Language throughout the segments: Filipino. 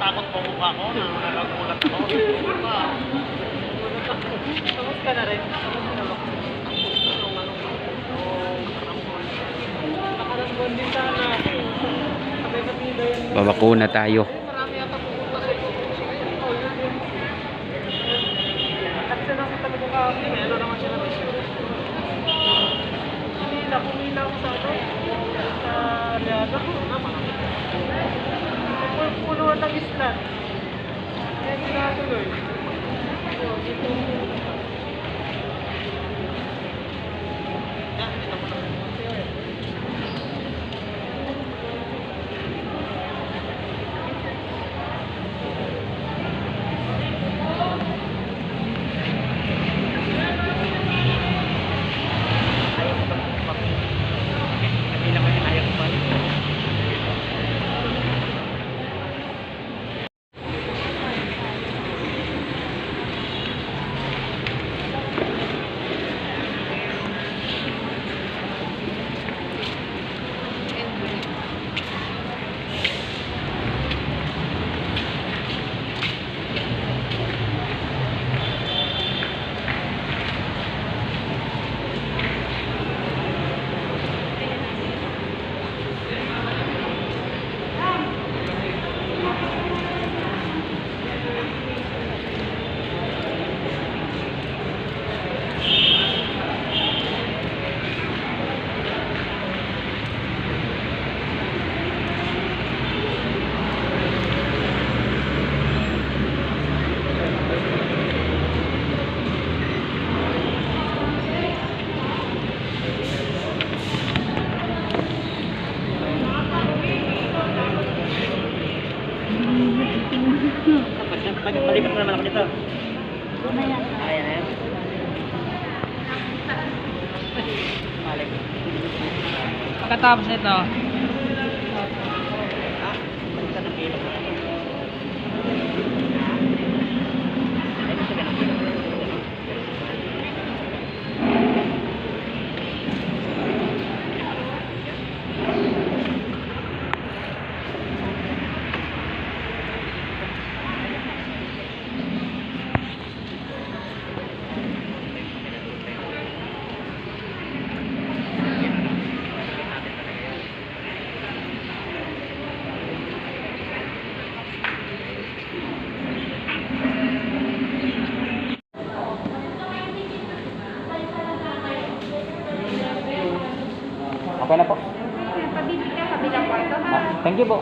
Takot po mukha ko na nalagulat ko. Tapos ka na rin. Nakarambon din sana. Babakuna tayo. Marami yata pupunta sa ito. At sila sa talagang kami. Meron naman sila na siya. Pumila ako sa ano. Sa Aliaga. Punuan ng islan. Kaya ginatuloy. Malipat na naman ako dito. Ayan na yan. Pagkatapos nito, okay na po. Pabili ka, kabilang kwarto ha. Thank you po.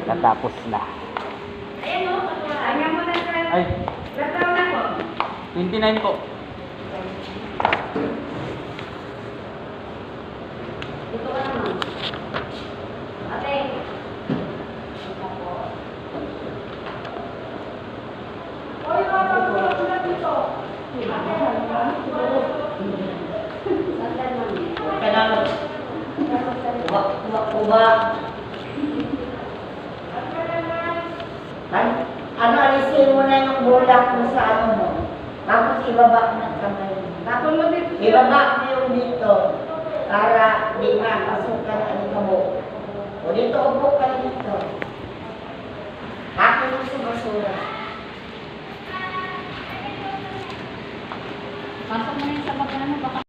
Natapos na. Ayan o, hanggang mo na sir. Ay, Lataw na po. 29 po. Dito ka naman. Ate. Hoy, mga dito. Kailangan. Kuba. Ano, alisin mo na yung bulak mo sa ano mo. Tapos ibaba mo ng kamay. Tapos mo dito. Ibaba mo yung dito. Para di mapasukan ang kamo. O dito, upo ka dito. Tapos mo sa basura. Pasok mo na yung sa magkano baka